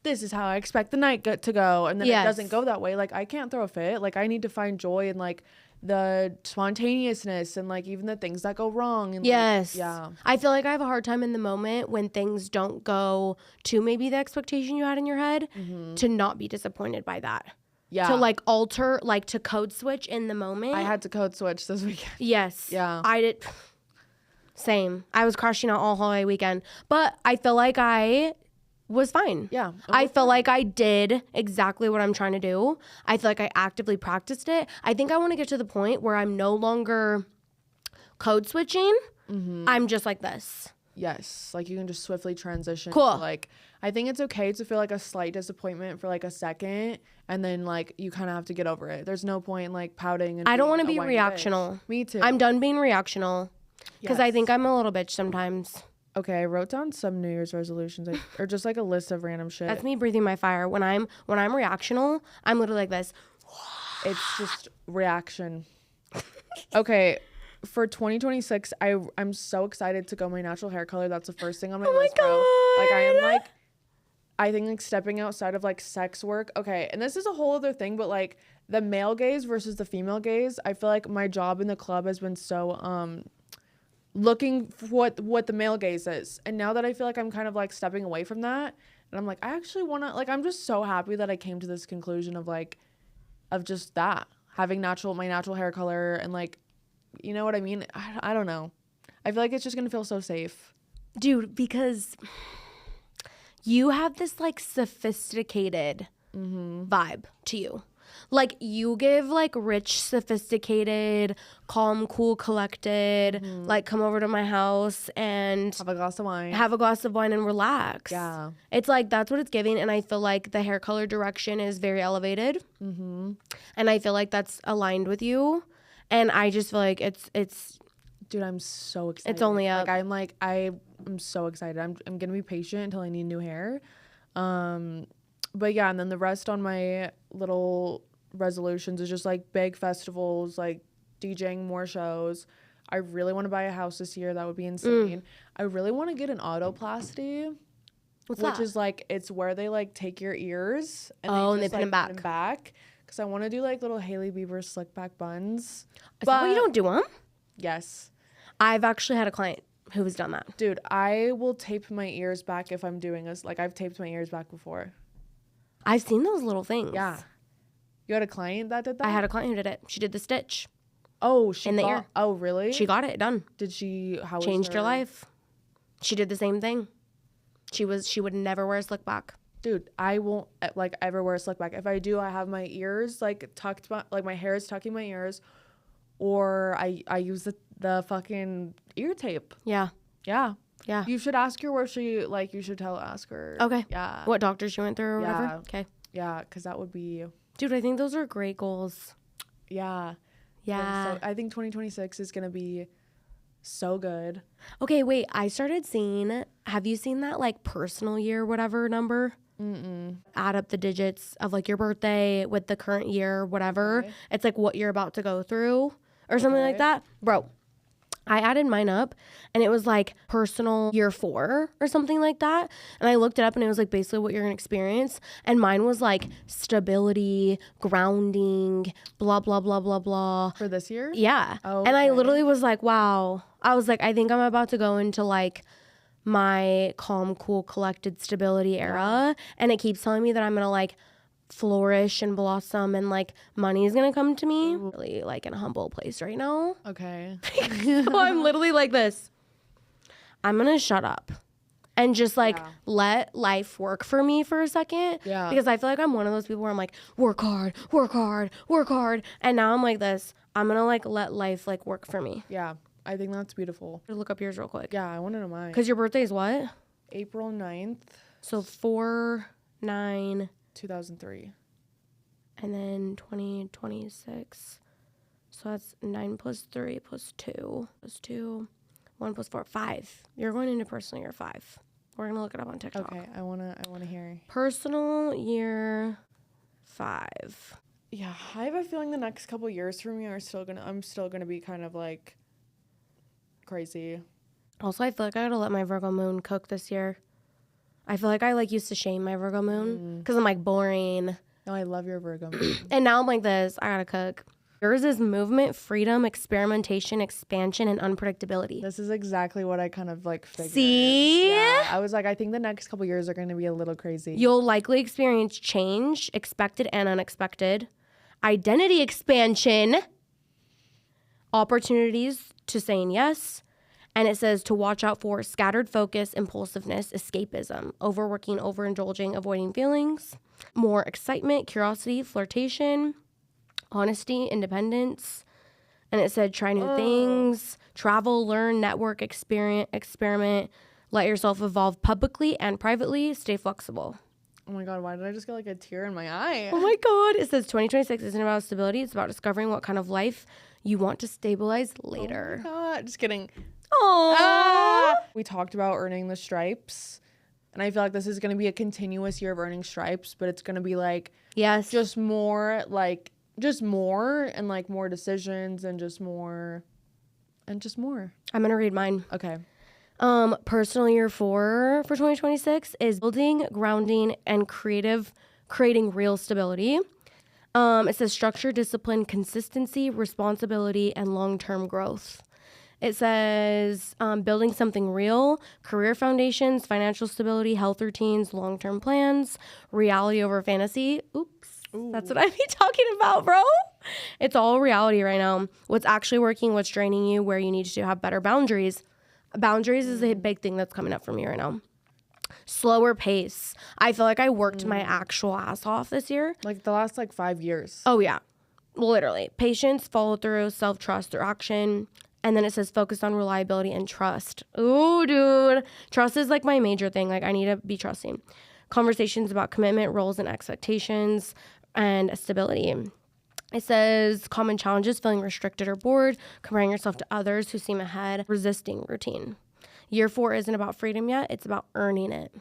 this is how I expect the night to go and then it doesn't go that way. Like I can't throw a fit. Like I need to find joy in like the spontaneousness and like even the things that go wrong. And like, I feel like I have a hard time in the moment when things don't go to maybe the expectation you had in your head to not be disappointed by that. Yeah. To like alter, like to code switch in the moment. I had to code switch this weekend. Yes. Yeah. I did. Same. I was crashing out all holiday weekend, but I feel like I was fine. Yeah. I feel like I did exactly what I'm trying to do. I feel like I actively practiced it. I think I want to get to the point where I'm no longer code switching. Mm-hmm. I'm just like this. Yes, like you can just swiftly transition. Cool. Like I think it's okay to feel like a slight disappointment for like a second, and then like you kind of have to get over it. There's no point in like pouting. And I don't want to be reactional. Bitch. Me too. I'm done being reactional because I think I'm a little bitch sometimes. Okay, I wrote down some New Year's resolutions, or just like a list of random shit. That's me breathing my fire. When I'm reactional, I'm literally like this. It's just reaction. Okay. for 2026, I'm so excited to go my natural hair color. That's the first thing on my Oh my list, bro. Like I am God. like, I think like stepping outside of like sex work. Okay, and this is a whole other thing, but like the male gaze versus the female gaze. I feel like my job in the club has been so looking for what the male gaze is, and now that I feel like I'm kind of like stepping away from that, and I'm like I actually want to like I'm just so happy that I came to this conclusion of like of just that having my natural hair color and like you know what I mean. I don't know. I feel like it's just gonna feel so safe. Dude, because you have this like sophisticated vibe to you. Like you give like rich, sophisticated, calm, cool, collected, like come over to my house and Have a glass of wine. have a glass of wine and relax. Yeah. It's like that's what it's giving. And I feel like the hair color direction is very elevated. And I feel like that's aligned with you. And I just feel like it's Dude, I'm so excited. It's only up. Like I'm so excited. I'm gonna be patient until I need new hair. But yeah, and then the rest on my little resolutions is just like big festivals, like DJing more shows. I really want to buy a house this year. That would be insane. I really want to get an autoplasty, What's which that? is like it's where they like take your ears and and they just, put 'em like, back. Because I want to do like little Hailey Bieber slick back buns. Is that why you don't do them? Yes. I've actually had a client who has done that. Dude, I will tape my ears back if I'm doing this. Like, I've taped my ears back before. I've seen those little things. Yeah. You had a client that did that? I had a client who did it. She did the stitch. Oh, she in the got, ear. Oh, really? She got it done. Did she, how Changed was her life. She did the same thing. She would never wear a slick back. Dude, I won't, like, ever wear a slick back. If I do, I have my ears, like, tucked, like, my hair is tucking my ears. Or I use the fucking ear tape. Yeah. Yeah. Yeah. You should ask her where she, like, you should ask her. Okay. Yeah. What doctor she went through or whatever? Yeah. Okay. Yeah, because that would be, Dude, I think those are great goals. yeah. Yeah. So I think 2026 is going to be so good. Okay, wait. I started seeing, have you seen that like personal year, whatever number? Add up the digits of like your birthday with the current year, whatever. Okay. It's like what you're about to go through or something like Okay. that. Bro, I added mine up and it was like personal year 4 or something like that. And I looked it up and it was like basically what you're going to experience. And mine was like stability, grounding, blah, blah, blah, blah, blah. For this year? Yeah. Oh, And I okay. literally was like, wow. I was like, I think I'm about to go into like my calm, cool, collected stability era. And it keeps telling me that I'm going to like flourish and blossom and like money is going to come to me. Really like in a humble place right now. Okay. So I'm literally like this. I'm going to shut up and just like let life work for me for a second. Yeah. Because I feel like I'm one of those people where I'm like, work hard, work hard, work hard. And now I'm like this. I'm going to like let life like work for me. Yeah. I think that's beautiful. Look up yours real quick. Yeah, I want to know mine. Because your birthday is what? April 9th, So 4, 9, 2003. and then 2026. So that's 9 plus 3 plus 2 plus 2, 1 plus 4, 5. You're going into personal year 5. We're gonna look it up on TikTok. Okay, I wanna hear. Personal year 5. Yeah, I have a feeling the next couple years for me I'm still gonna be kind of like crazy. Also, I feel like I gotta let my Virgo moon cook this year. I feel like I like used to shame my Virgo moon because I'm like boring. No, I love your Virgo. And now I'm like this. I gotta cook. Yours is movement, freedom, experimentation, expansion, and unpredictability. This is exactly what I kind of like figured. See? Yeah, I was like, I think the next couple years are gonna be a little crazy. You'll likely experience change, expected and unexpected, identity expansion, opportunities to saying yes. And it says to watch out for scattered focus, impulsiveness, escapism, overworking, overindulging, avoiding feelings, more excitement, curiosity, flirtation, honesty, independence. And it said try new things, travel, learn, network, experiment, let yourself evolve publicly and privately, stay flexible. Oh my god, why did I just get like a tear in my eye? Oh my God. It says 2026 isn't about stability. It's about discovering what kind of life you want to stabilize later. Oh my god, just kidding. Oh. We talked about earning the stripes, and I feel like this is gonna be a continuous year of earning stripes, but it's gonna be like Yes. just more and like more decisions and just more. and just more. I'm going to read mine. Okay. Personal year 4 for 2026 is building, grounding, and creating real stability. It says structure, discipline, consistency, responsibility, and long-term growth. It says building something real, career foundations, financial stability, health routines, long-term plans, reality over fantasy. Oops. Ooh. That's what I be talking about, bro. It's all reality right now. What's actually working, what's draining you, where you need to have better boundaries. Boundaries is a big thing that's coming up for me right now. Slower pace. I feel like I worked my actual ass off this year. Like the last 5 years. Oh, yeah. Literally. Patience, follow through, self-trust through action. And then it says focus on reliability and trust. Ooh, dude. Trust is my major thing. I need to be trusting. Conversations about commitment, roles, and expectations, and stability. It says common challenges, feeling restricted or bored, comparing yourself to others who seem ahead, resisting routine. Year 4 isn't about freedom yet. It's about earning it.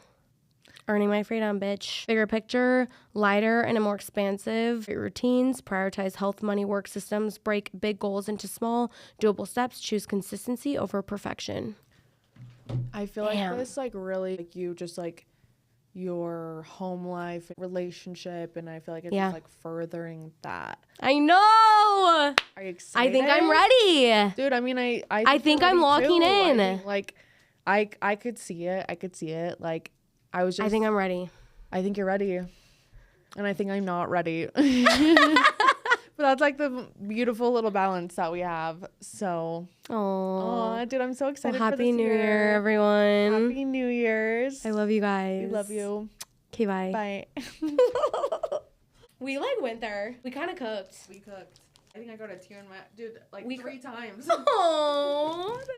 Earning my freedom, bitch. Bigger picture, lighter and a more expansive routines, prioritize health, money, work systems, break big goals into small, doable steps, choose consistency over perfection. I feel like this really you just your home life, relationship, and I feel like it's just furthering that. I know. Are you excited? I think I'm ready. Dude, I mean, I think I'm locking in. I could see it. I could see it. I think I'm ready. I think you're ready. And I think I'm not ready. But that's the beautiful little balance that we have. So, oh, dude, I'm so excited well, for this Happy New Year, everyone. Happy New Year's. I love you guys. We love you. Okay, bye. Bye. We went there. We kind of cooked. We cooked. I think I got a tear in my, dude, 3 times. Oh.